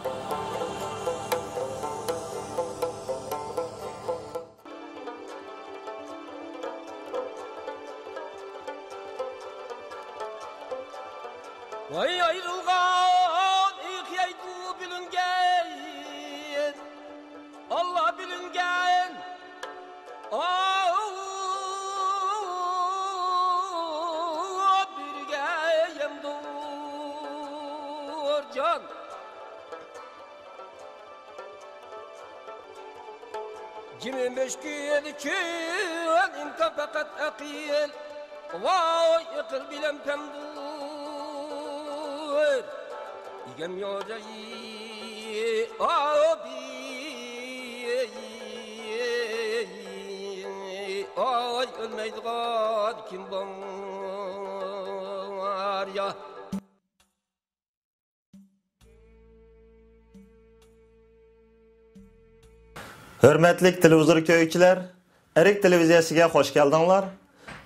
Vay ayrılgan ihyaydu bilingen Allah bilingen birgeyem dur can Cimin beşkiyeli kün imkan fakat akil Vay yıkır bilem pemdur İgem yorayı abi Ay ölmeydigan kim var ya Hürmetlik televizor köyçüler, Erik televiziyasiga hoş geldinglar.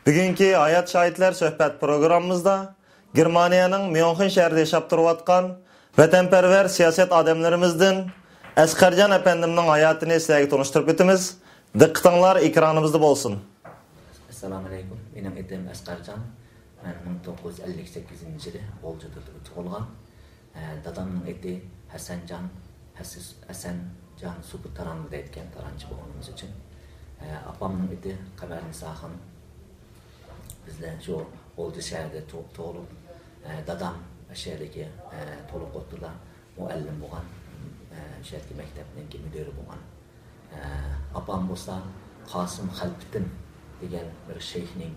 Bugünkü Hayat Şahitler söhbet programımızda Germaniyanın München şehrinde yaşap turayotgan vatanperver siyaset adamlarımızdan Asqarjon efendimning hayotini sizlarga tanıştırıp o'tamiz. Diqqatinglar ekranimizda bo'lsin. Assalomu alaykum. Mening adım Asqarjon. Men 1958-yili Oljuda tug'ilgan. Dadamning ati Hasanjon, Hasanjon Subutaran deydigan taranchi bo'lganimiz uchun. Apamning ati Qamarnisa xon. Bizlar shu Olju shahrida tug'ilib, dadam shahardagi to'liq o'qitdilar, muallim bo'lgan, shahardagi maktabning mudiri bo'lgan. Apam bo'lsa Qosim Xalbitin degan bir shayxning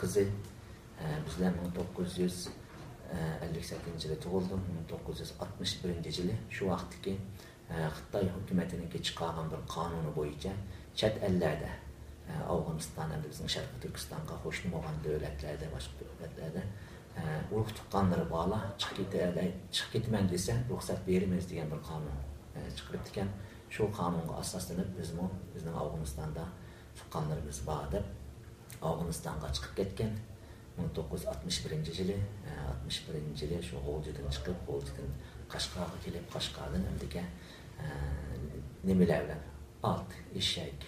qizi. Bizlar 1958-yilda tug'ildim, 1961-yili shu vaqtdagi Xitoy hukumatining chiqargan bir qonuni bo'yicha chet ellarda Afg'oniston hamda bizning Sharqiy Turkistonga qo'shni bo'lgan davlatlarda, boshqa davlatlarda urug' tuqqanlari borlar chiqib ketman desa ruxsat beramiz degan bir qonun chiqib ekan. Shu qonunga asoslanib bizning Afg'onistonda tuqqanlarimiz bor deb Afg'onistonga chiqib ketgan. 1961-yili shu G'o'jidan chiqib, G'o'jidan Qashqarga kelib, Qashqardan hamdika nimalar bilan ot, eshak,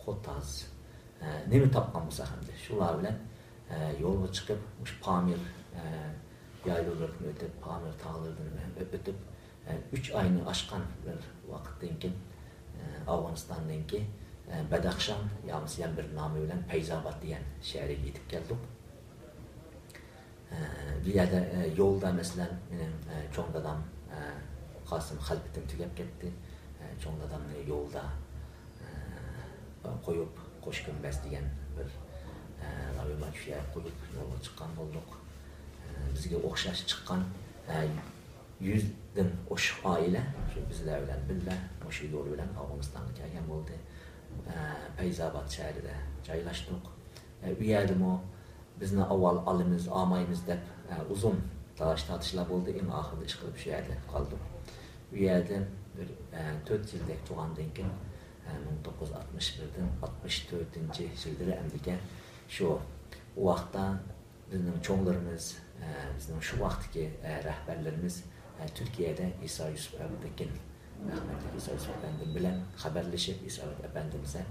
qo'taz, nima topgan bo'lsa hamda shular bilan yo'lga chiqib, o'sha Pamir yaylovlarini o'tib, Pamir tog'larini o'tib 3 oyni oshgan bir vaqtdan keyin Afg'onistondan keyin Badaxshan yoki bir nomi bilan Fayzobod degan shaharga yetib keldik. Bu yerda yo'lda masalan mening cho'ng dadam Qosim Xalbitin tugab ketdi. Cho'ng dadamni yo'lda qo'yib Qo'shkunbas degan bir ravima tushga qo'yib yo'lga chiqqan bo'ldik. Bizga o'xshash chiqqan 100 dan oshiq oila shu bizlar bilan birga o'sha yo'l bilan Afg'onistonga kelgan bo'ldi. Fayzobod shahrida joylashdik. Bu yerda bizni avval olmaymiz deb uzun talash-tortishlar bo'ldi. Eng oxirida ish qilib shu yerda qoldik. Bu yerda 4 yildek turgandan keyin 1961dan 64-yilda Amerika shu vaqtda bizning cho'nglarimiz, bizning shu vaqtdagi rahbarlarimiz Turkiyada İsa Yusuf Abdukin rahmatli İsa Yusuf efendim bilan xabarlashib, İsa efendimize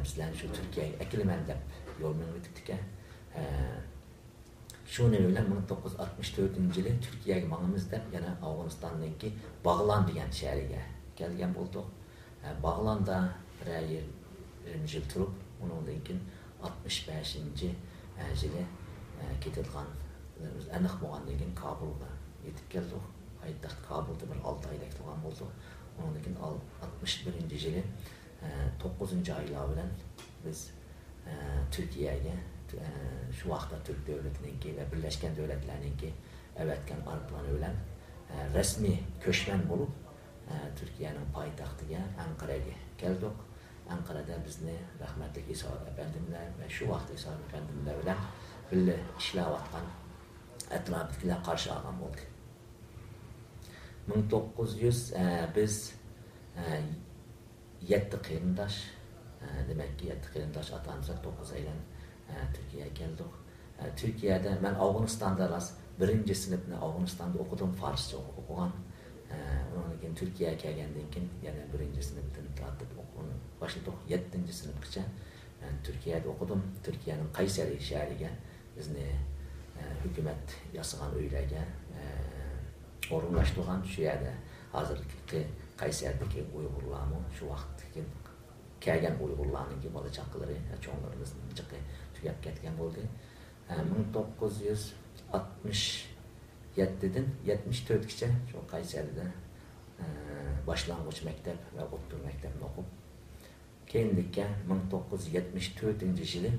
bizlar shu Turkiyaga akilman deb yo'lni o'tibdik. Shuni bilan 1964-yili Turkiyaga mangimiz deb yana Afg'onistondagi Bag'lan degan shaharga kelgan bo'ldik. Bag'landa bir yil turib, undan keyin 65-yili ketadigan aniq bo'lgandan keyin Kabulga yetib keldik. Paytaxt Kabulda bir 6 oylik turgan bo'ldik. Undan keyin 61-yili 9-oylar bilan biz Turkiyaga shu vaqtda Türk davlatininki va Birlashgan Davlatlarninki avatgan aeroplani bilan rasmiy ko'chman bo'lib Turkiyaning poytaxtiga Anqaraga keldik. Anqarada bizni rahmatli İsa efendimlar va shu vaqt İsa efendimlar bilan birga ishlayotgan atrofdagilar qarshi olgan bo'ldi. 1900 biz 7 qarindosh, demak 7 qarindosh otamiz 9 aylan Türkiye'ye geldik. Türkiye'de ben Afganistan'da birinci sınıfını Afganistan'da okudum, Farsça okugan. Onun Türkiye'ye kelgandan keyin yana 1-sinfdan tortib o'qishni boshladik. 7-sinfgacha men Turkiyada o'qidim. Turkiyaning Qaysari shahriga bizni hukumat yasagan uylarga o'rinlashtirgan. Shu yerda hozirgi Qaysardagi Uyg'urlarni shu vaqtdagi kelgan Uyg'urlarning bola chaqalari, cho'nglarimizni jiqi tugab ketgan bo'ldi. 1967dan 74gacha shu Qaysarda boshlang'ich maktab va o'rta maktabni o'qib, keyinlikka 1974-yili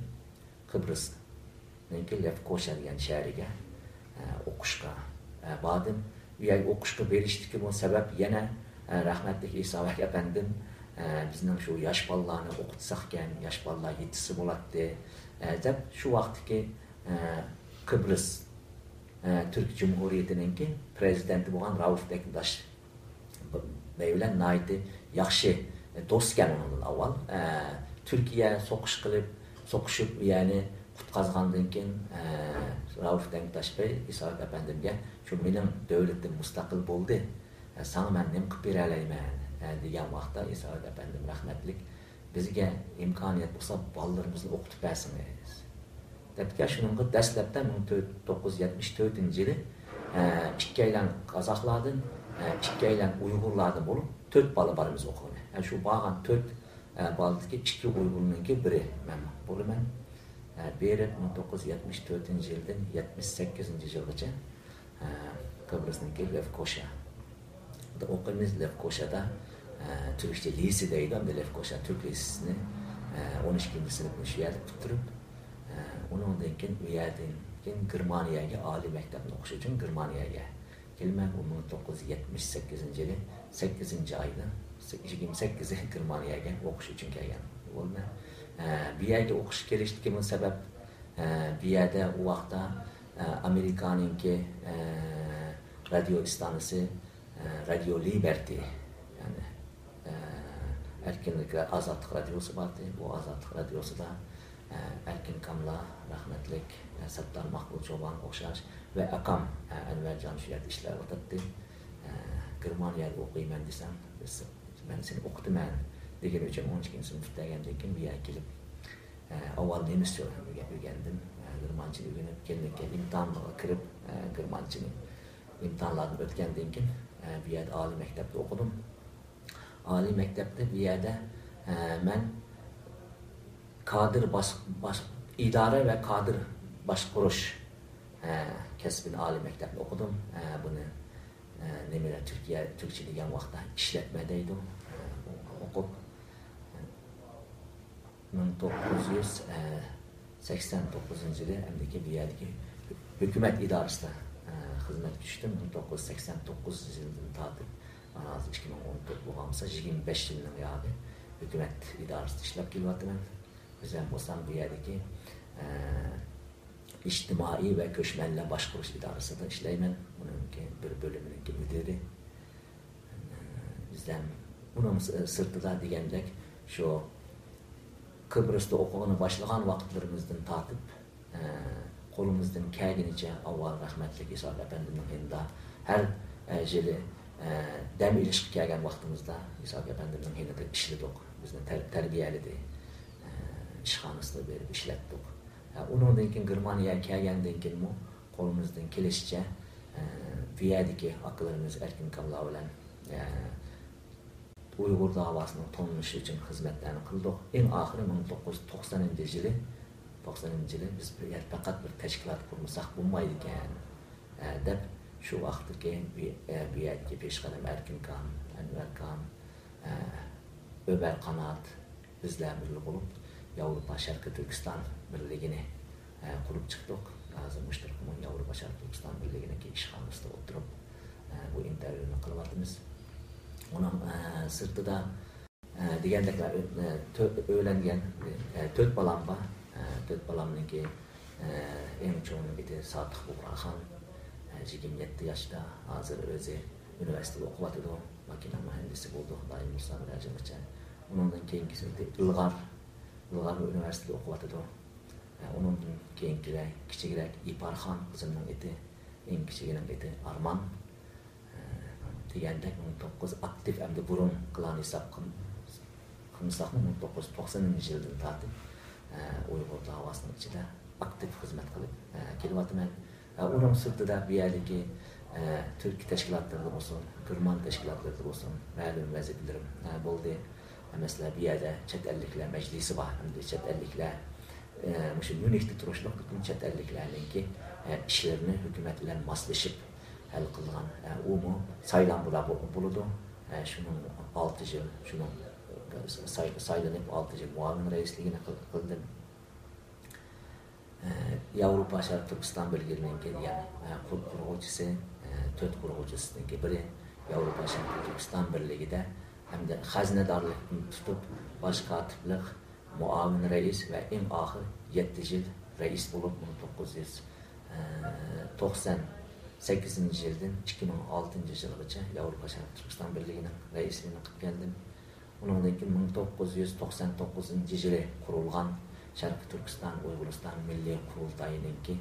Qibrısning Lefkoşa degan shahriga o'qishga bordim. Bu yerga o'qishga berishdiki bu sabab yana rahmatli İsa apandim bizning shu yosh bolalarni o'qitsak ekan, yosh bolalar yetisi bo'ladi deb shu vaqtdagi Qibrıs Türk Cumhuriyetining prezidenti bo'lgan Rauf Bektaş bilan naydi yaxshi do'stgan undan avval Türkiye so'qishib ya'ni qutqazgandan keyin Rauf Bektaş bey İsa apandimga shu mening davlatim mustaqil bo'ldi, sana men nima qilib bera olaman degan vaqtda İsa apandim rahmatlik bizga imkoniyat bo'lsa bolalarimizni o'qitib bersangiz debga. Shuningga dastlabda 1974-yili ikkilan qozoqlardan, ikkilan uyg'urlardan bo'lib 4 bola barimiz o'qigan. Shu bo'lgan 4 boladagi 2 uyg'urningki biri men bo'laman. Berib 1974-yildan 78-yilgacha Kıbrıs'ning Lefkoşa o'qiymiz. Lefkoşa'da Türkçe lise deydi, ama Lefkoşa Türk lisesini 12-sinfni shu yerda bitirib, undan keyin u yerdan keyin Germaniyaga oliy maktabni o'qish uchun Germaniyaga kelman. 1978-yili 8-oyda 28 Germaniyaga o'qish uchun kelgan bo'lman. Bu yerga o'qish kelishimning sabab bu yerda u vaqtda Amerikaninki radio istanisi Radio Liberty, yani erkinlik ve azadlık radyosu vardı. Bu azadlık radyosu da Erkin Kamla, rahmetlik Sattar Mahmud Çoban Okşaş ve Akam Enver Can Şüyat işler otattı. Germaniyada o'qiyman desam, ben seni o'qidim degan uchun 12-sinfda ekandan bu yerga kelib avval nemischa o'rgandim. Germancha o'rganib keyin imtihonga kirib germanchani imtihonlarni o'tgandan keyin bu yerda oliy maktabda o'qidim. Oliy maktabda bu yerda men kadr idora va kadr boshqarish kasbini oliy maktabda o'qidim. Buni nimalar Türkçe degan vaqtda ishlatma deydi. O'qib 1989-yili Amerika bu yerdagi hukumat idorasida xizmat tushdim. 1989-yildan tortib hozir 2014 bo'lgansa 25 yilning yog'i hukumat idorasida ishlab kelyapman. O'zim bo'lsam bu yerdagi ijtimoiy va ko'chmanlar boshqarish idorasida ishlayman. Buningki bir bo'limining mudiri. Bizdan buning sirtida degandek shu Kıbrıs'ta o'qishni boshlagan vaqtlarimizdan tortib qo'limizdan kelganicha avval rahmatli İsa apandimning yanida har yili dam ilishga kelgan vaqtimizda İsa apandimning yanida ishladik. Bizni tarbiyaladi. ishxonasida berib ishlatdik. Undan keyin Germaniyaga kelgandan keyin qo'limizdan kelishicha bu yerdagi aqllarimiz Erkin Kamla bilan Uyghur davasını tanımış için hizmetlerini kıldık. En ahiri 1990-yili biz fakat bir teşkilat kurmasak bulmaydikken deb şu vaqtdagi bu yerga peshqadam Erkin Kam, Enver Kam, Ömer Kanat bizlar birga bo'lib Yevropa Sharqiy Turkiston birligini qurib chiqdik. Hozir mushtarak Yevropa Sharqiy Turkiston birligining ishxonasida o'tirib bu intervyuni qilyapmiz. Onun sırtında degandeklar öğrengen 4 balam var. 4 balamınki en çoğunluğu Sadık Buğrahan 27 yaşta hazır özü üniversitede okuyadı. Makine mühendisi oldu. Daim Musa Müracılıkça. Ondan keyingisi Ilgar üniversitede okuyadı. Onun keyinkiler küçükler İparhan kızının eti, en küçüklerin eti Arman. degandek 19 aktiv hamda burun qilgan hisob qilmasaqmi 1990-yildan tortib Uyg'ur davosining ichida aktiv xizmat qilib kelyapman. Uning sirtida bu yerdagi Türk tashkilotlarida bo'lsin, Gurman tashkilotlarida bo'lsin, ma'lum vazifalarim bo'ldi. Mesela bir yerde chet elliklar meclisi var, hamda chet elliklar shu Münihda turishliq butun chet elliklarninki ishlarini hukumat bilan moslashib hal qilgan. U saylan bo'ladi. Shuning 6 yil, shuning saylanib 6 yil muavin raisligini qildim. Yevropa Sharq Turkiston belgilangan degan quruvchisi, 4 quruvchisidan biri Yevropa Sharq Turkiston birligida hamda xazinadorlikni tutib bosh kotiblik muavin rais va eng oxir 7 yil rais bo'lib 1998-yildan 2006-yilgacha Yevropa Sharq Turkiston birligining raisligini qilib keldim. Undan keyin 1999-yili qurilgan Sharq Turkiston Uyg'uriston Milliy qurultayininki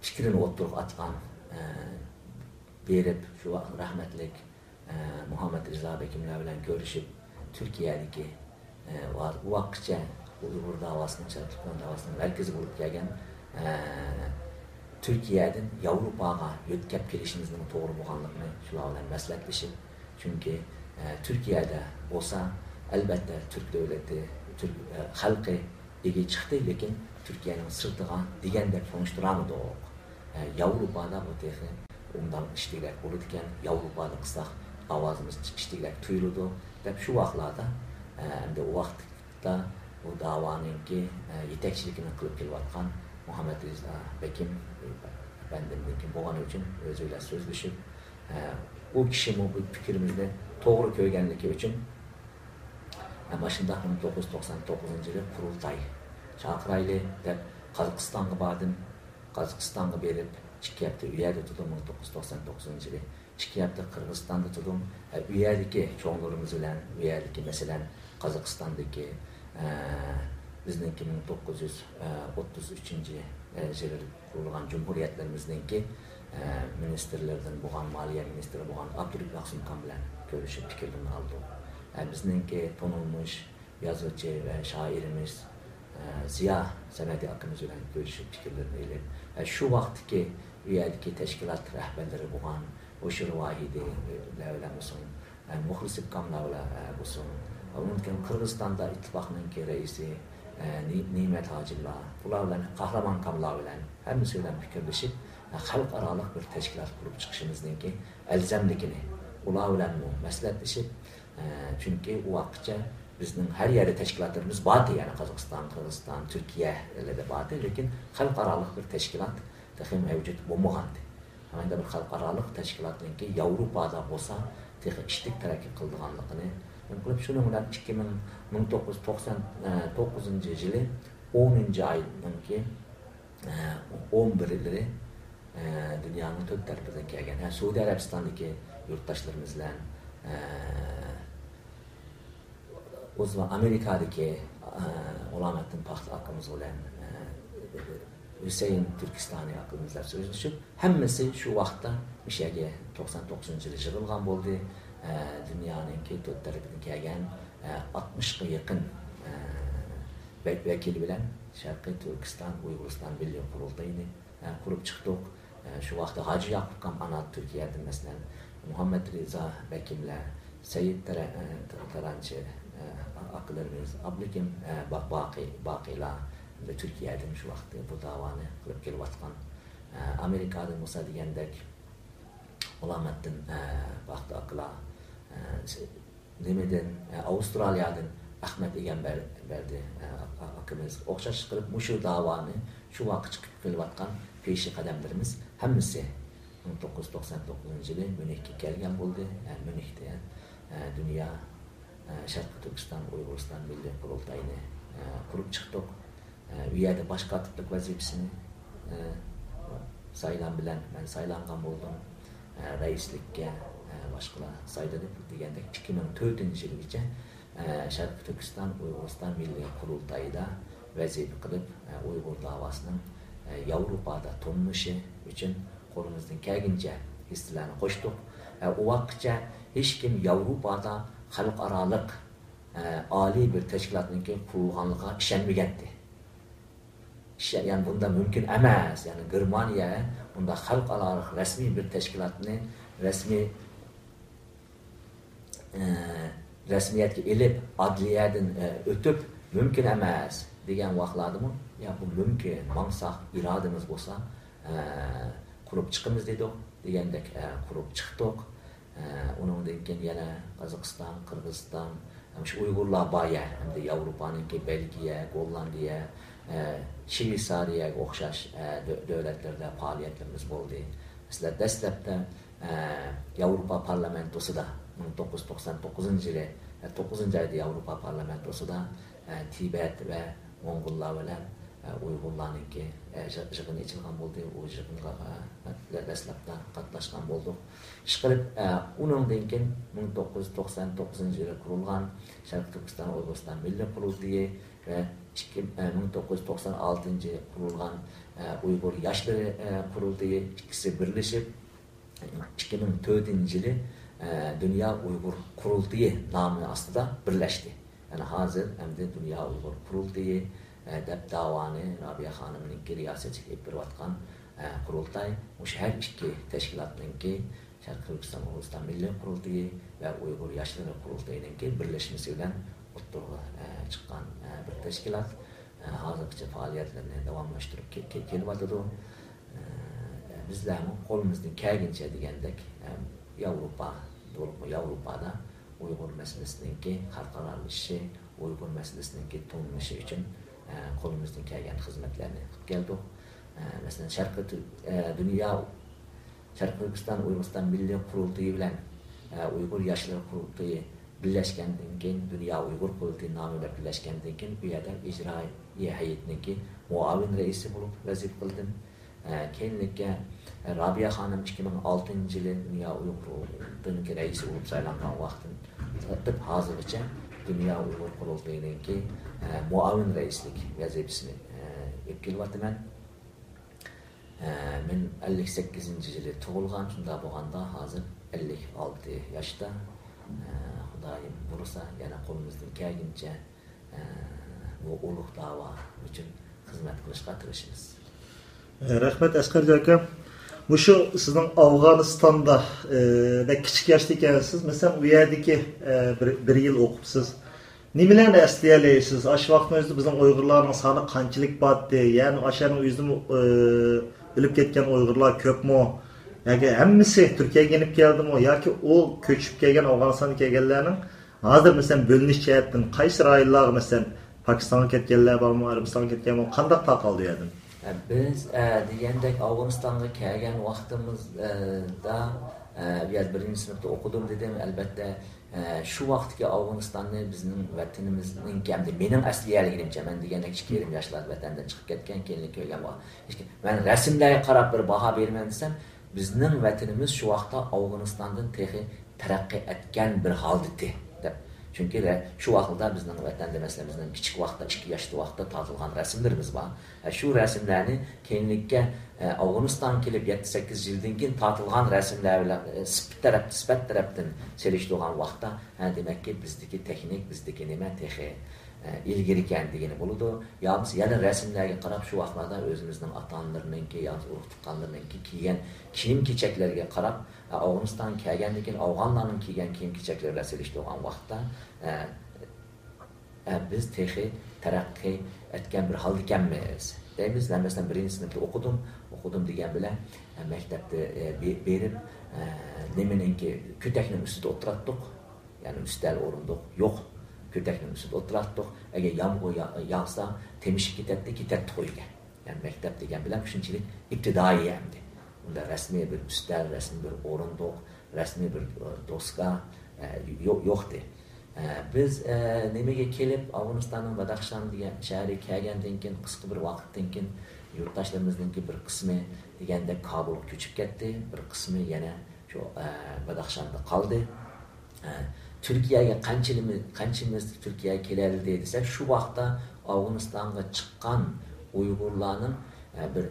fikrini o'ttirib atgan berib shu rahmatlik Muhammed Rizo Bekimler bilan ko'rishib Turkiyadagi vaqtcha Uyg'ur davosining Sharq Turkiston davosining markazi bo'lib kelgan Turkiyadan Yevropaga yetkazib kelishimizning to'g'ri bo'lganligini shular bilan maslahatlashib, chunki Turkiyada bo'lsa albatta Türk davlati, Türk xalqi ega chiqdi, lekin Turkiyaning sirtiga degandek so'nishtiramadi. Yevropada bu texni undan ishtirak bo'ladi ekan, Yevropada qilsak ovozimiz ishtirak tuyuladi deb shu vaqtlarda endi u vaqtda bu da'voninki yetakchiligini qilib kelayotgan Muhammed Rizo Bekim bandimniki bo'lgani uchun o'zi bilan so'zlashib, u kishi bu fikrimizni to'g'ri ko'rganligi uchun mana shunda 1999-yili qurultay chaqirayli deb Qozog'istonga bordim. Qozog'istonga berib 2 hafta u yerda turdim 1999-yili. 2 hafta Qirg'izistonda turdim. U yerdagi cho'nglarimiz bilan, u yerdagi masalan Qozog'istondagi bizningki 1933-yili qurilgan Cumhuriyetlerimizninki ministerlardan bo'lgan, Moliya ministri bo'lgan Abdulmaqsum Xon bilan ko'rishib fikrlarini oldim. Bizningki tanınmış yazıcı ve şairimiz Ziya Samadi akımız bilan ko'rishib fikrlarini elib, shu vaqtki u yerdagi tashkilot rahbarlari bo'lgan O'shir Vahidi bilan bo'lsin, Muxlis Kamlar bilan bo'lsin, undan Qirg'izistonda ittifoqning raisi Nimet Hacılar, ular bilan Qahramon Kamlar bilan hammasi bilan fikrlashib, xalqaro bir tashkilot qurib chiqishimizningki elzamligini ular bilan maslahatlashib, chunki u vaqtcha bizning har yerda tashkilotlarimiz bor, ya'ni Qozog'iston, Qirg'iziston, Turkiyalarda bor, lekin xalqaro bir tashkilot texim mavjud bo'lmagandi. Mana bir xalqaro tashkilotningki Yevropada bo'lsa, texim ishlik taraqqiy qilganligini qilib, shuning bilan 1999-yili 10-oyninki 11-lari dunyoning 4 tarafidan kelgan. Saudiya Arabistondagi yurtdoshlarimiz bilan o'zva Amerikadagi Ulamoddin Paxta akamiz bilan Hüseyin Türkistani akımızlar so'zlashib, hammasi shu vaqtda mishaga 99-yili yig'ilgan bo'ldi. Dunyoning 4 tarafidan kelgan 60 ga yaqin vakil bilan Sharqiy Turkiston Uyg'uriston milliy qurultayini qurib chiqdik. Shu vaqtda Hoji Yaqub Kamanat Turkiyadan masalan Muhammed Rizo Bekimler, Said Taranchi akılarımız, Abdukim Baqila ve Türkiye'den şu vaqtda bu davani qilib kelayotgan. Amerika'da Musa degandek Ulamoddin Paxta akıla, nimeden Avustralya'dan Ahmet Egamberdi akımız o'xshash qilib shu davani shu vaqt chiqib kelayotgan peshi qadamlarimiz hammasi 1999-yili Münihga kelgan bo'ldi. Münihda dunyo Sharq Turkiston Uyg'uriston milliy qurultayini qurib chiqdik. U yerda bosh kotiblik vazifasini saylan bilan men saylangan bo'ldim. Raislikka boshqalar saylanib degandek 2004-yilgacha Sharq Turkiston Uyg'uriston milliy qurultayida vazifa qilib Uyg'ur davosining Yevropada tunnishi uchun qo'limizdan kelguncha hissalarni qo'shdik. U vaqtgacha hech kim Yevropada xalqaroliq oliy bir tashkilotning qurilganligiga ishonmagandi. Yani bunda mümkün emas. Yani Germaniya bunda xalqaro rasmiy bir tashkilotni rasmiyatga elib adliyadan o'tib mümkün emas degan vaqtladimi? Ya bu mümkün. Maqsad irodamiz bo'lsa qurib chiqamiz dedik. Degandek qurib chiqdik. Uningdan keyin yana Qozog'iston, Qirg'iziston, shu Uyg'urlar boya, hamda Yevropaning Belgiya, Gollandiya, Shveysariyaga o'xshash davlatlarda faoliyatlarimiz bo'ldi. Sizlar dastlabda Yevropa parlamentosida 1999-yili 9-oyda Yevropa parlamentosida Tibet va Mong'ollar bilan Uyg'urlarning yig'ini ichilgan bo'ldi. U yig'inga dastlabda qatnashgan bo'ldik. Ishqilib, uningdan keyin 1999-yili qurilgan Sharq Turkiston Uyg'uriston Milliy qurultiyi va 1996-yili qurilgan Uyg'ur yoshlari qurultiyi ikkisi birlashib 2004-yili Dünya Uyg'ur qurultiyi nomi ostida birlashdi. Yani hozir endi Dünya Uyg'ur qurultiyi deb davoni Robiya xonimning riyosatiga olib borayotgan qurultay o'sha har ikki tashkilotning Sharq Turkiston Uyg'uriston Milliy qurultiyi va Uyg'ur yoshlari qurultiyining birlashmasi bilan o'rtaga chiqqan bir tashkilot. Hozirgacha faoliyatlarini davomlashtirib kelyapti. Bizlar qo'limizdan kelguncha degandek Yevropada Uyg'ur masalasining xalqaro ishi, Uyg'ur masalasining to'g'rilishi uchun qo'limizdan kelgan xizmatlarni qilib keldik. Masalan, Sharq Turkiston Uyg'uriston Milliy qurultiyi bilan Uyg'ur yoshlari qurultiyi birlashgandan keyin Dünya Uyg'ur qurultiyi nomi bilan birlashgandan keyin bu yerda ijroiy hay'atning muavin raisi bo'lib vazifa qildim. Keyinlikka Robiya xonim 2006-yili Dünya Uyg'ur qurultiyining raisi bo'lib saylangan vaqtdan hozirgacha Dünya Uyg'ur qurultiyining muavin raislik vazifasini olib kelyapman. Men 58-yili tug'ilgan, shunda bo'lganda hozir 56 yoshda. Xudoyim bo'lsa, yana qo'limizdan kelguncha bu ulug' da'vo uchun xizmat qilishga tirishamiz. Rahmat Asqar aka. Mushu sizning Afg'onistonda kichik yoshda ekansiz. Masalan, u yerdagi bir yil o'qibsiz. Nimalarni eslaysiz? O'sha vaqtda o'zida bizning Uyg'urlarning soni qanchalik bo'ldi? Ya'ni o'shaning o'zida o'lib ketgan Uyg'urlar ko'pmi? Yoki hammasi Turkiyaga kelib keldimi yoki u ko'chib kelgan Afg'onistonga kelganlarning hozir masalan bo'linish jihatdan qaysi rayonlarga masalan Pokistonga ketganlar bormi, Arabistonga ketganmi, qanday taqaldi edi? Biz degandek Afg'onistonga kelgan vaqtimizda birinchi sinfda o'qidim dedim. Albatta shu vaqtga Afg'onistonni bizning vatanimizning kamdi mening asliyaligimcha men degandek 2 yoshlar vatandan chiqib ketgan keyinlik ko'rgan bor. Men rasmlarga qarab bir baho berman desam, bizning vatanimiz shu vaqtda Afg'onistondan texi taraqqiy etgan bir holda deb. Chunki shu vaqtda bizning vatanda masalan bizning kichik vaqtda 2 yoshli vaqtda tortilgan rasmlarimiz bor. Shu rasmlarni keyinlikka Afg'oniston kelib 7-8 yildan keyin tortilgan rasmlar bilan sifat tarafdan selishtirgan vaqtda demakki bizdagi texnik, bizdagi nima texi ilgari ekan degani bo'ladi. Ya'ni yana rasmlarga qarab shu vaqtlarda o'zimizning ota-onalarininki yoki urug' tuqqanlarninki kiygan kiyim-kechaklarga qarab Afg'oniston kelgandan keyin afg'onlarning kiygan kiyim-kechaklar bilan selishtirgan vaqtda biz texi taraqqiy etgan bir holda ekanmiz. Deymiz, masalan, birinchi sinfda o'qidim degan bilan maktabda berib nimaninki ko'takning ustida o'tirardik. Ya'ni ustal o'rindiq yo'q. Ko'takning ustida o'tirardik. Agar yomg'ir yog'sa, temishib ketadi qo'ygan. Ya'ni maktab degan bilan shunchalik ibtidoiy hamdi. Unda rasmiy bir ustal, rasmiy bir o'rindiq, rasmiy bir doska yo'qdi. Biz nimaga kelib Afg'onistonning Badaxshan degan shahriga kelgandan keyin qisqa bir vaqtdan keyin yurtdoshlarimizning bir qismi deganda Kabulga ko'chib ketdi, bir qismi yana shu Badaxshanda qoldi. Turkiyaga qanchamiz Turkiyaga keladi desa, shu vaqtda Afg'onistonga chiqqan Uyg'urlarning bir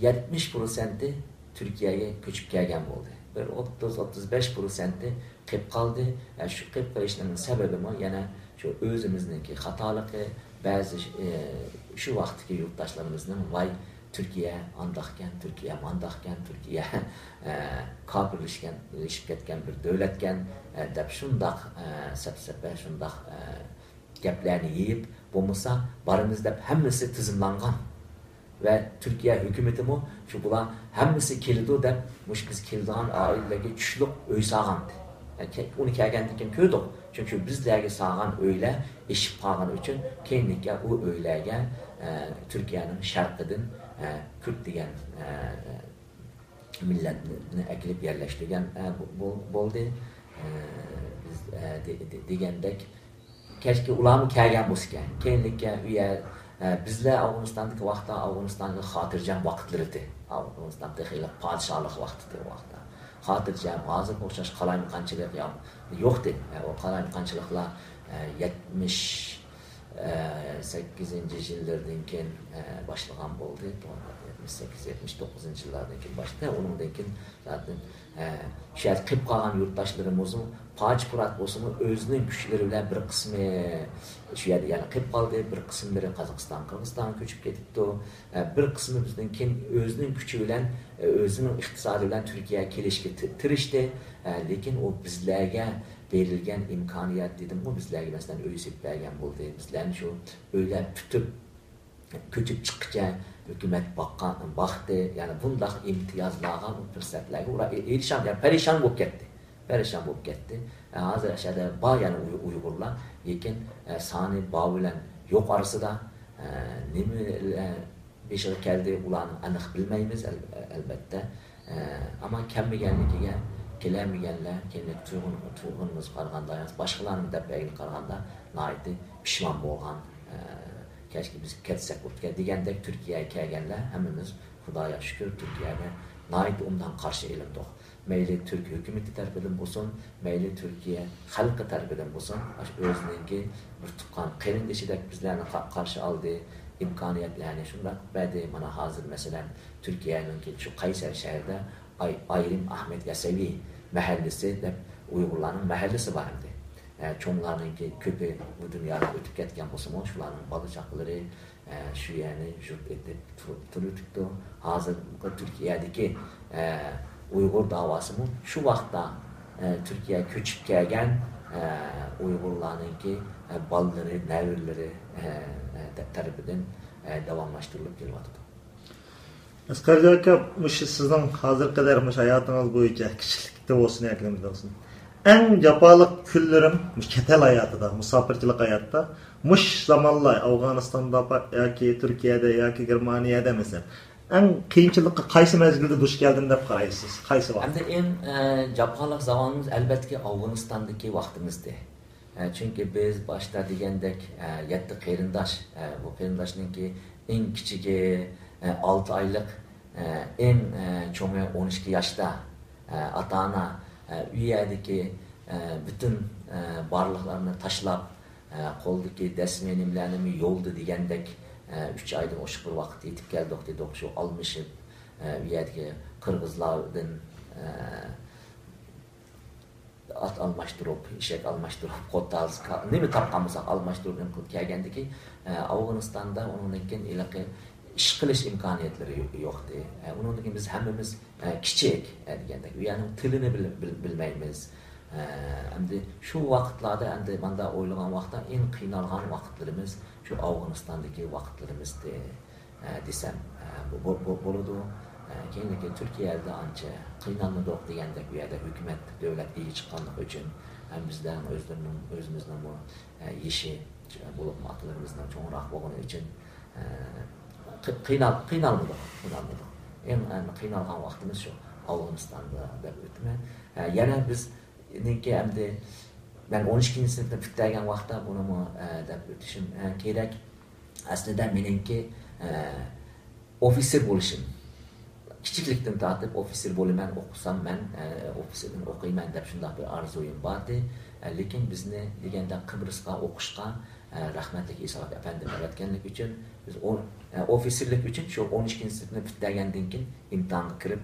70% Türkiye'ye ko'chib kelgan bo'ldi. Bir 30-35% qilib qoldi. Shu qilib qo'yishning sababi yana shu o'zimizniki xatoligi, ba'zi shu vaqtdagi yurtdoshlarimizning voy Türkiye andaqkan, Türkiye mandaqkan, Türkiye kafirlashgan, ilishib ketgan bir davlatgan deb shundaq sapsapa shundaq gaplarni yeyib bo'lmasa barimiz deb hammasi tizimlangan ve Türkiye hükümeti mi şu bular hammasi keldi deb mush biz keldigan oilalarga tushliq uy sağandı. Uni kelgandan keyin ko'rdik. Chunki bizlarga sağan uylar eshib qolgani uchun keyinlikka u uylarga Türkiye'nin sharqidan Kürt degan millatni aklib yerlashtirgan bo'ldi. Biz degandek keşke ularni kelgan bo'lsa, keyinlikka bizler Afganistan'daki vaqtda Afganistan'da xotirjam vaqtlar edi. Afganistan'da xeyli podshohlik vaqti edi vaqtda. Xotirjam, hozir o'xshash qalaymiqanchilik yo'qdi. O qalaymiqanchiliklar 78-yillardan keyin başlagan bo'ldi. 78-79-yillardan keyin başladı. Onundan keyin zaten şu yer qilib qolgan yurtdoshlarimizni Pajpurat bo'lsin, o'zining kuchlari bilan bir qismi shu yerda yana qilib qoldi, bir qismlari Qozog'iston, Qirg'izistonga ko'chib ketibdi. Bir qismi bizdan keyin o'zining kuchi bilan, o'zining iqtisodi bilan Turkiyaga kelishga tirishdi. Lekin o bizlarga berilgan imkoniyat dedim, o bizlarga masalan uy sepbergan bo'ldi. Bizlarni shu uylar tutib ko'chib chiqqcha hukumat baxtı, yani bundaq imtiyozlarga, fursatlarga ular erishgan, perişan bo'lib ketdi. Perişan bo'lib ketdi. Hozir aşağıda bor yana Uyg'urlar, lekin soni bor bilan yo'q orasida nima beshig'i keldi ularni aniq bilmaymiz albatta. Ama kelmaganligiga kelamaganlar, keyin tuyg'unimiz qaraganda, boshqalarning dabbagiga qaraganda nihoyatda pishmon bo'lgan. Keşke biz ketsak o'tgan degandek Turkiyaga kelganlar hammamiz Xudoga shukr Turkiyaga nihoyat undan qarshi elindik. Mayli Türk hükümeti tarafidan bo'lsin, mayli Türkiye xalqi tarafidan bo'lsin, o'zininki bir tuqqan qarindishidek bizlarni qarshi oldi, imkoniyatlarni shunday berdi. Mana hozir masalan Turkiyaning shu Qaysar shahrida Ayrim Ahmet Yasavi mahallasi deb Uyg'urlarning mahallasi bor edi. Çoğunlarınki köpü bu dünyada ötüp ketken bo'lsa-mu, shularning bola chaqalari shu yerni jurt etib turibdi. Hozir Turkiyadagi Uyg'ur davosimi shu vaqtda Turkiyaga ko'chib kelgan Uyg'urlarninki bolalari, navirlari tarafidan davomlashtirilib kelyapti. Asqar aka, sizning hozir qadar hayotingiz bo'yicha kichiklikda bo'lsin, yaklimda bo'lsin. En japalık küllerim ketel hayatında, musafirçilik hayatta, muş zamanlar Afganistan'da yoki Türkiye'de yoki Germaniye'de mesela en kıyınçılıkka qaysi mezgilde duş geldin deb qaraysiz? Qaysi vaqt? Hem de en japalık zamanımız elbette Afganistan'daki vaktimizdi. Çünkü biz başta degandek 7 qarindosh, bu qarindoshninki en kichigi 6 aylık, en cho'ngi 12 yoshda ata-ona uyadagi bütün barliqlarni tashlab qo'ldagi dasmenimlarni yo'ldi degandek 3 oydan oshiq bir vaqt yetib keldik dedik. Shu almishib uyadagi qirg'izlardan at almashtirib, eshak almashtirib, qo'taz nima topgan bo'lsak almashtirib kelgandiki Afg'onistonda undan keyin iliqi ish qilish imkoniyatlari yo'qdi. Undan keyin biz hammamiz kichik degandek, ya'ni tilini bilmaymiz. Endi shu vaqtlarda endi menda o'ylagan vaqtda eng qiynalgan vaqtlarimiz shu Afg'onistondagi vaqtlarimizdi desam bo'ladi. Keyingi Turkiyada ancha qiynalmadik degandek, bu yerda hukumat davlat iyi chiqqanligi uchun ham bizdan o'zimizning yeshi bo'lib maqlarimizdan cho'ngroq bo'lgani uchun qiynalmadik. En qiynalgan vaqtimiz shu Afg'onistonda deb o'tman. Yana biz nega endi ben 12-sinfda bitirgan vaqtda buni deb o'tishim kerak. Aslida meningki ofitser bo'lishim. Kichiklikdan tortib ofitser bo'laman, o'qisam men ofitserdan o'qiyman deb shunday bir orzuyim bordi. Lekin bizni deganda Qibrusga o'qishga rahmatli Isoq afandim avatganlik uchun biz ofisirlik uchun shu 12 sinfni bitlagandan keyin imtihonga kirib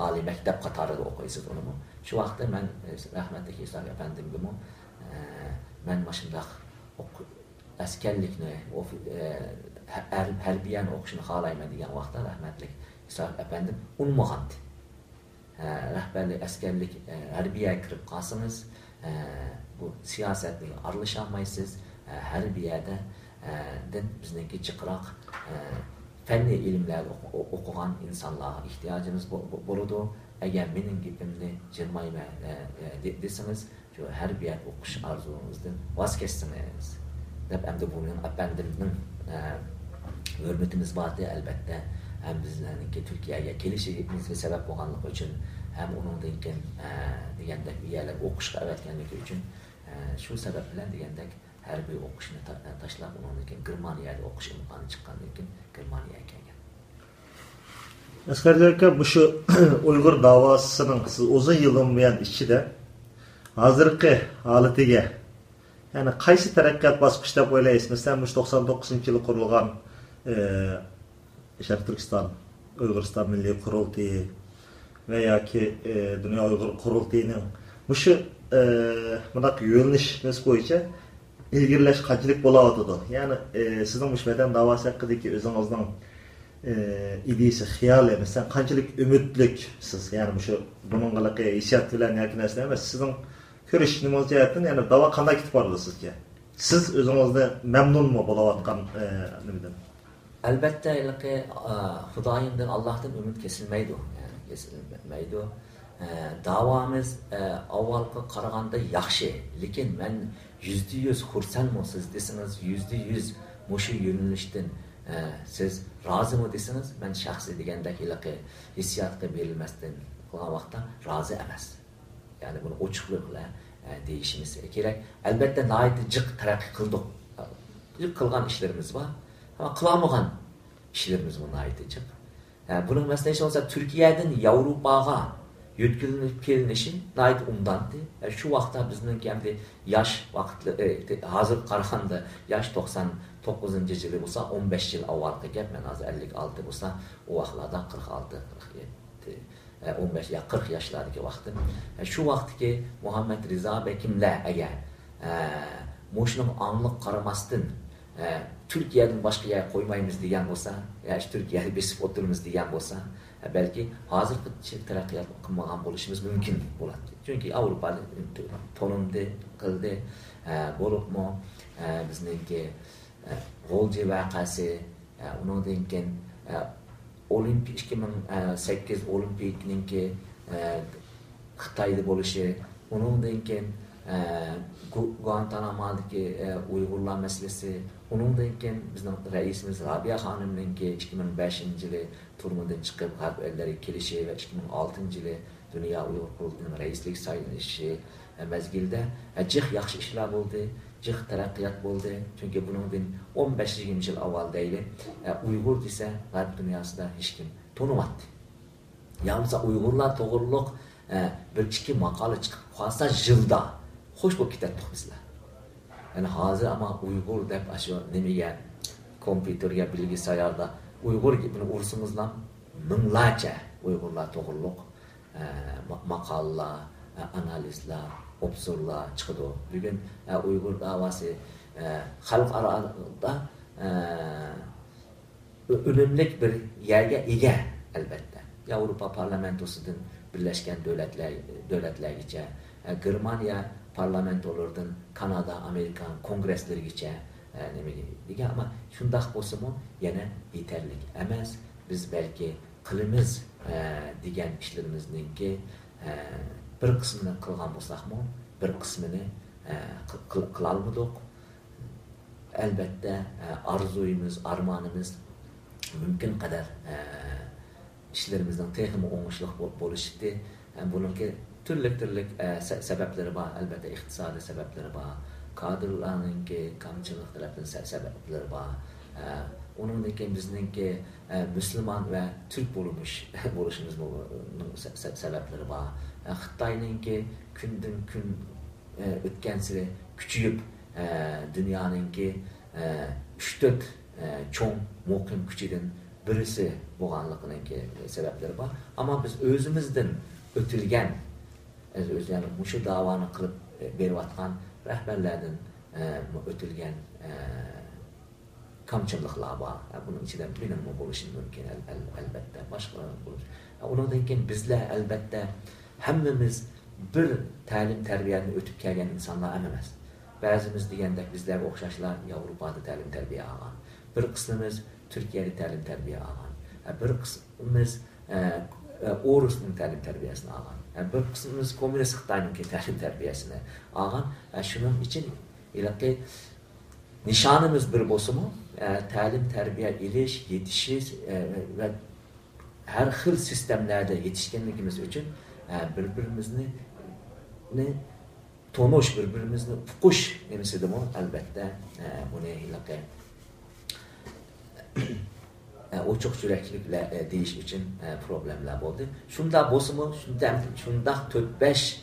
oliy maktab qatorida o'qiysiz uni. Shu vaqtda men rahmatli Isoq apandimga men mashundaq askarlikni harbiyani o'qishni xohlayman degan vaqtda rahmatli Isoq apandim unmag'andi. Rahbarlik askarlik harbiyaga kirib qolsangiz bu siyosatga aralasholmaysiz. Harbiyada bizningki jiqroq fanniy ilmlar o'qigan insonlarga ehtiyojimiz bo'ladi. Agar mening gapimni jilmayman desangiz, shu harbiyat o'qish orzungizdan voz kechsangiz deb endi bu mening apandimning hurmatimiz bordi albatta. Hem bizlarninki Türkiye'ye kelishimizga sabab bo'lganligi uchun ham uningdan keyin degandek uyalar o'qishga avatganligi uchun shu sabab bilan degandek harbiy o'qishni tashlab uningdan keyin Germaniyada o'qish imkoni chiqqandan keyin Germaniyaga kelgan. Askarlar aka, bu shu Uyg'ur davosining siz uzun yildan buyon ichida hozirgi holatiga, ya'ni qaysi taraqqiyot bosqichi deb o'ylaysiz? Masalan, 99-yili qurilgan Sharq Turkiston Uyg'uriston Milliy Qurultiyi va yoki Dunyo Uyg'ur Qurultiyining shu bunday yo'nalishimiz bo'yicha ilgirlash qanchalik bo'layotdi? Ya'ni sizning mushbadan davosi haqidagi o'zingizning ideyasi, xiyoli, masalan, qanchalik umidliksiz? Ya'ni shu buning qilaqi hissiyot bilan yoki narsa emas, sizning ko'rish nima jihatdan, ya'ni davo qanday ketib bordi sizga? Siz o'zingizni mamnunmi bo'layotgan nimadan? Albatta, Xudoyimdan, Allohdan umid kesilmaydi. Yani kesilmaydi. Davomimiz avvalgi qaraganda yaxshi, lekin men %100 xursandmisiz desangiz, %100 mushu yo'nalishdan siz rozimi desangiz, men shaxsiy degandek hissiyotga berilmasdan qolgan vaqtda rozi emas. Yani buni ochiqlik bilan deyishimiz kerak. Albatta, nihoyatda jiq taraqqiy qildik. Jiq qilgan ishlarimiz bor. Ama qilamagan ishlarimiz nihoyatda jiq. Buning masalasi olsa Turkiyadan Yevropaga yetkazilib kelinishi nihoyat umdandı. Shu vaqtda bizning endi yosh vaqtli hozir qaraganda yosh 99-yili bo'lsa 15 yil avvalgi gap, men hozir 56 bo'lsa, u vaqtlarda 46, 47, 15 ya 40 yoshlardagi vaqtim. Shu vaqtdagi Muhammad Rizo Bekimlar agar mo'shning angliq qaramasdan Türkiye'den başka yer koymayımız degan bo'lsa, yoki Turkiyani besib o'tiramiz degan bo'lsa, balki hozirgi taraqqiyot qilmagan bo'lishimiz mumkin bo'ladi. Chunki Avropada tonindi, qildi, bo'libmi bizningki G'olji voqeasi, undan keyin Olimpik 2008 Olimpikninki Xitoyda bo'lishi, undan keyin Guantanamo'dagi Uyg'urlar masalasi, undan keyin bizning raisimiz Rabiya xonimninki 2005-yili turmudan chiqib g'arb ellariga kelishi va 2006-yili Dunyo Uyg'ur Qurultiyining raislik saylanishi mezgilda jiq yaxshi ishlar bo'ldi, jiq taraqqiyot bo'ldi. Chunki buningdan 15-20 yil avval deyli Uyg'ur desa g'arb dunyosida hech kim tanimadi. Yalnız Uyg'urlar to'g'riliq bir ikki maqola chiqib qolsa yilda xo'sh bo'lib ketadi bizlar. Yani hozir ama Uyg'ur deb shu nimaga kompyuterga bilgisayarda Uyg'ur deb ursimizlar minglarcha Uyg'urlar to'g'riliq maqolalar, analizlar, obzorlar chiqadi. Bugun Uyg'ur davosi xalqaroda önemli bir yerga ega albatta. Yevropa parlamentosidan Birleşken Devletlergacha, Germaniya parlamentolardan Kanada, Amerikan kongreslarigacha nimaga ama shundaq bo'lsa-mu yana yetarli emas. Biz balki qilimiz degan ishlarimizninki bir qismini qilgan bo'lsak-mu, bir qismini qila olmadik. Albatta arzuyimiz, armonimiz mumkin qadar ishlarimizdan texnik o'ngishli bo'lishdi. Buningki turli sebeplari bor, albatta iqtisodiy sebeplari bor, kadrlarninki kamchilik tarafdan sebeplari bor. Uningdan keyin bizningki musulmon va turk bo'lishimiz sebeplari bor. Xitoyninki kundan kun o'tgan sari kuchayib dunyoninki 3-4 çoğun muhkim küçüden birisi boğanlıkının ki sebepleri var. Ama biz özümüzden ötülgen, özlerine muşu davanı kılıp berivatkan rehberlerden ötülgen kamçılıklar var. Bunun içinde benim buluşum mümkün elbette. Başkalarının buluş. Ondan keyin bizler elbette hemmimiz bir ta'lim terbiyeni ötüp kelgan insanlar emas. Bazımız degandek bizlerga o'xshashlar Yevropada ta'lim terbiye algan. Bir kısmımız Türkiye'de ta'lim terbiye algan. Bir kısmımız Orus'un ta'lim terbiyesini algan. Bir kısmımız Komünist Xitoyning ta'lim terbiyesini algan. Şunun için ilaki nişanımız bir bosumu ta'lim terbiye iliş, yetişiş ve her xil sistemlerde yetişkenligimiz için birbirimizni tonuş, birbirimizni uqush demesidir bu elbette bunu ilaki ochiq yuraklilikle deyish için problemler oldu. Şunda bosumu, şunda 4-5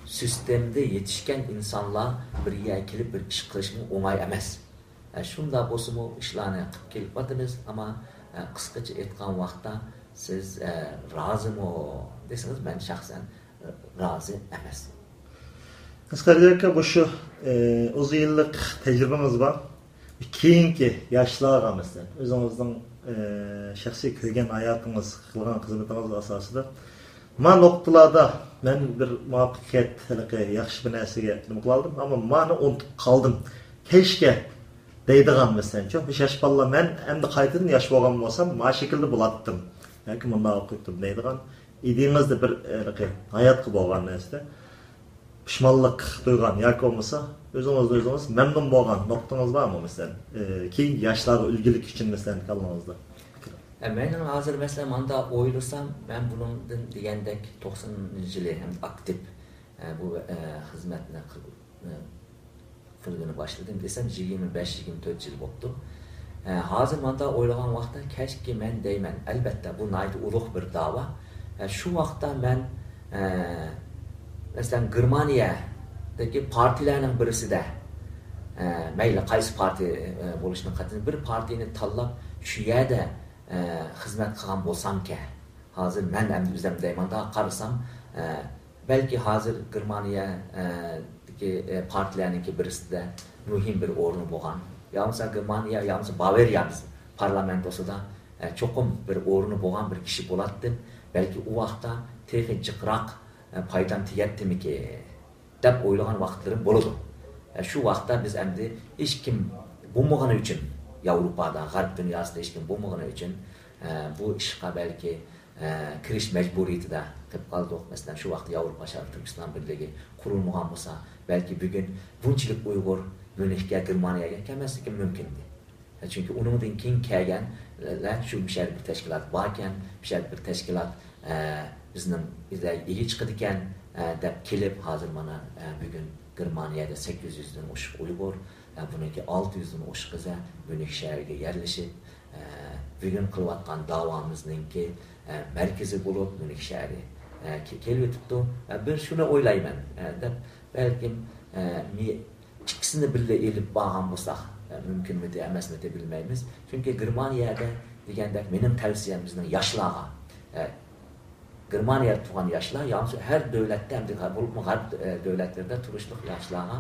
sistemde yetişken insanlar bir yerga kelib bir ish qilishni o'ng'ay emas. Şunda bosumu ishlarni qilib kelib batimiz ama qisqacha aytgan vaqtda siz razımı deseniz ben şahsen razı emas. Kısaca bu şu uzun yıllık tecrübemiz var. Keyinki yaşlılarga mesela özünüzün şahsi köygen hayatınız, kılgan hizmetiniz asasıda man noktalarda ben bir muvaffakiyet yaxşı bir narsaga nima qildim ama mani unutup kaldım. Keşke deydigan mesela çok yaş balla men endi qaytadan yaş bo'lgan bo'lsam ma şekilde bulatdım. Yoki munda o'qitdim deydigan ideyingizde bir hayatga bo'lgan narsa pişmanlık duygan yoki bo'lmasa o'zingiz memnun bo'lgan noktanız var mı mesela? Keyin yaşlarga ulgilik uchun mesela kalmanızda. Mening hozir mesela manda o'ylasam ben bunun degandek 90-yili hem aktif bu xizmatni qilgani başladım desem 25-24 yil bo'ldi. Hozir manda o'ylagan vaqtda keşke men deyman albatta bu nayt ulug' bir da'vo. Shu vaqtda men mesela Germaniyadagi partilarning birisida mayli qaysi parti bo'lishini qat'iy bir partini tanlab shu yerda xizmat qilgan bo'lsam-ki, hozir men ham o'zim deymanda qarasam, balki hozir Germaniyadagi partilarningki birisida muhim bir o'rni bo'lgan. Yalnız Germaniya, yalnız Bavariya parlamentosida cho'qim bir o'rni bo'lgan bir kishi bo'lardi. Balki u vaqtda texnik jiqroq paydam tegatdimiki deb o'ylagan vaqtlarim bo'ladi. Shu vaqtda biz endi hech kim bo'lmagani uchun Yevropada, G'arb dunyosida hech kim bo'lmagani uchun bu ishga balki kirish majburiyatida qilib qoldik. Masalan, shu vaqtda Yevropa Sharq Turkiston birligi qurilmagan bo'lsa, balki bugun bunchalik Uyg'ur Münihga, Germaniyaga kelmasligi mumkin edi. Chunki uningdan keyin kelganlar shu bir tashkilot bor ekan, bir tashkilot bizning ega chiqadi ekan deb kelib hozir mana bugun Germaniyada 800 dan oshiq Uyg'ur, buniki 600 dan oshiq qiza Münih shahriga yerlashib bugun qilayotgan davomizninki markazi bo'lib Münih shahri kelib o'tibdi. Bir shuni o'ylayman deb balkim ikkisini birga elib borgan bo'lsak mumkinmi emasmi deb bilmaymiz. Chunki Germaniyada degandek mening tavsiyam bizning yoshlarga Germaniyada turgan yoshlar, yalnız her davlatda ham bo'lib G'arb davlatlarida turishli yoshlarga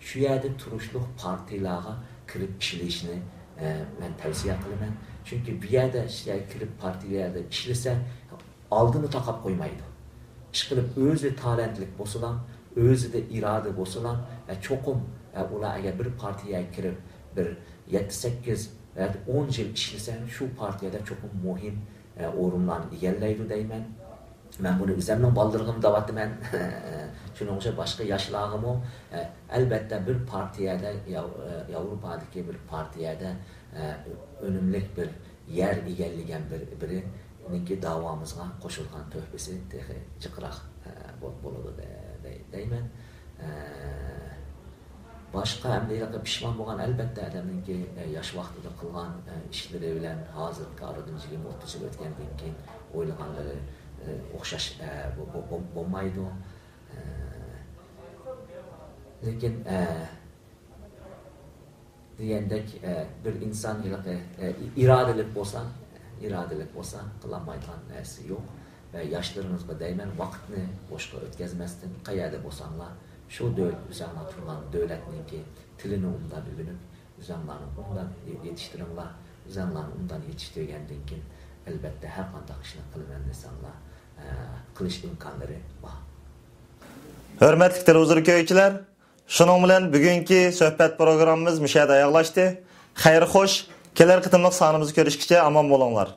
shu yerda turishli partiyalarga kirib ishlashni men tavsiya qilaman. Chunki bu yerda kirib partiyalarda ishlasa oldini taqab qo'ymaydi. Ish qilib o'zi talentlik bo'lsa, o'zida iroda bo'lsa, cho'qim ular agar bir partiyaga kirib bir 7-8 yoki 10 yil ishlasa shu partiyada cho'qim muhim o'rinlarni egallaydi deyman. Men buni o'zimning baldirg'im deyapman. Shuning uchun boshqa yoshlarga albatta bir partiyada Yevropadagi bir partiyada unumli bir yer egallagan birininki davomizga qo'shilgan to'hbisi jiqroq bo'ladi deyman. Boshqa hamda pishmon bo'lgan albatta odamninki yosh vaqtida qilgan ishlari bilan hozirgi oradan 20-30 yil o'tgandan keyin o'ylaganlari o'xshash bo'lmaydi. Lekin degandek bir inson iradelik bo'lsa qilolmaydigan narsa yo'q. Ve yaşlarınızga deymen vaqtni boşqa o'tkazmasdan qayerda bo'lsanglar shu o'zinglar turgan davlatniki tilini undan o'rganib o'zinglarni undan yetishtiringlar. O'zinglarni undan yetishtirgandan keyin albatta har qanday ishni qilaman desanglar qilish imkonlari bor. Hörmətli televizor ko'ruvchilar, shuning bilan bugungi suhbat programmamiz müşahada oyoqlashdi. Xayr xo'sh, kelar qitimliq sonimizni ko'rishgacha omon bo'linglar.